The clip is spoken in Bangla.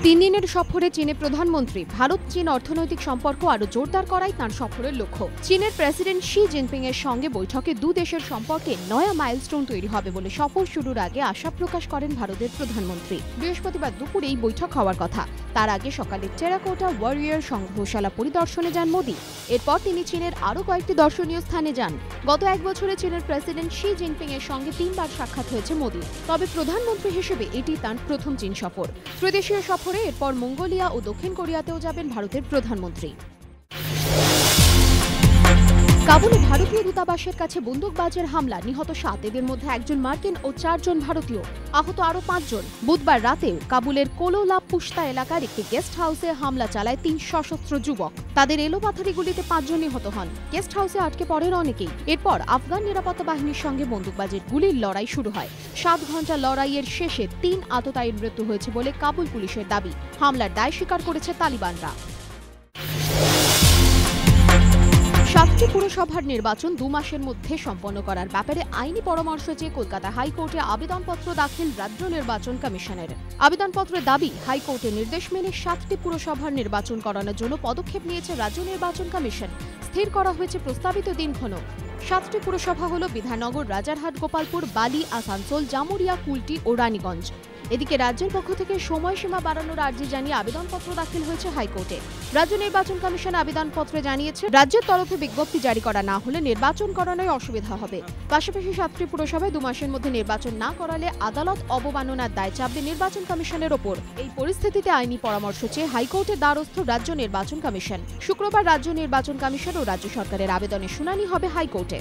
তিন দিনের সফরে চীনে প্রধানমন্ত্রী। ভারত চীন অর্থনৈতিক সম্পর্ক আরও জোরদার করাই তাঁর সফরের লক্ষ্য। চীনের প্রেসিডেন্ট শি জিনপিং এর সঙ্গে বৈঠকে দু দেশের সম্পর্কে নয়া মাইলস্টোন তৈরি হবে বলে সফর শুরুর আগে আশা প্রকাশ করেন ভারতের প্রধানমন্ত্রী। বৃহস্পতিবার দুপুরে এই বৈঠক হওয়ার কথা। তার আগে সকালে টেরাকোটা ওয়ারিয়র সংগ্রহশালা পরিদর্শনে যান মোদি। এরপর তিনি চীনের আরও কয়েকটি দর্শনীয় স্থানে যান। গত এক বছরে চীনের প্রেসিডেন্ট শি জিনপিং এর সঙ্গে 3বার সাক্ষাৎ হয়েছে মোদি। তবে প্রধানমন্ত্রী হিসেবে এটি তাঁর প্রথম চীন সফর। ত্রিদেশীয় সফরে এরপর মঙ্গোলিয়া ও দক্ষিণ কোরিয়াতেও যাবেন ভারতের প্রধানমন্ত্রী। কাবুলে ভারতীয় দূতাবাসের কাছে বন্দুকবাজের হামলা, নিহত 7, এদের মধ্যে একজন মার্কিন ও 4 জন ভারতীয়, আহত আরও 5 জন। বুধবার রাতে কাবুলের কোলোলা পুস্তা এলাকার একটি গেস্ট হাউসে হামলা চালায় 3 সশস্ত্র যুবক। তাদের এলোপাথারি গুলিতে 5 জন নিহত হন। গেস্ট হাউসে আটকে পড়েন অনেকেই। এরপর আফগান নিরাপত্তা বাহিনীর সঙ্গে বন্দুকবাজের গুলির লড়াই শুরু হয়। 7 ঘণ্টা লড়াইয়ের শেষে 3 আততায়ীর মৃত্যু হয়েছে বলে কাবুল পুলিশের দাবি। হামলার দায় স্বীকার করেছে তালিবানরা। 7টি পুরসভার নির্বাচন 2 মাসের মধ্যে সম্পন্ন করার ব্যাপারে আইনি পরামর্শ চেয়ে কলকাতা হাইকোর্টে আবেদনপত্র দাখিল রাজ্য নির্বাচন কমিশনের। আবেদনপত্রে দাবি, হাইকোর্টের নির্দেশ মেনে 7টি পুরসভার নির্বাচন করানোর জন্য পদক্ষেপ নিয়েছে রাজ্য নির্বাচন কমিশন। স্থির করা হয়েছে প্রস্তাবিত দিনক্ষণ। 7টি পুরসভা হল বিধাননগর, রাজারহাট, গোপালপুর, বালি, আসানসোল, জামুরিয়া, কুলটি ও রানীগঞ্জ। এদিকে রাজ্যের পক্ষ থেকে সময়সীমা বাড়ানোর আর্জি জানিয়ে আবেদনপত্র দাখিল হয়েছে হাইকোর্টে। রাজ্য নির্বাচন কমিশন আবেদনপত্রে জানিয়েছে, রাজ্যের তরফে বিজ্ঞপ্তি জারি করা না হলে নির্বাচন করানোয় অসুবিধা হবে। পাশাপাশি 7টি পুরসভায় 2 মাসের মধ্যে নির্বাচন না করালে আদালত অবমাননার দায় চাপবে নির্বাচন কমিশনের ওপর। এই পরিস্থিতিতে আইনি পরামর্শ চেয়ে হাইকোর্টের দ্বারস্থ রাজ্য নির্বাচন কমিশন। শুক্রবার রাজ্য নির্বাচন কমিশন ও রাজ্য সরকারের আবেদনের শুনানি হবে হাইকোর্টে।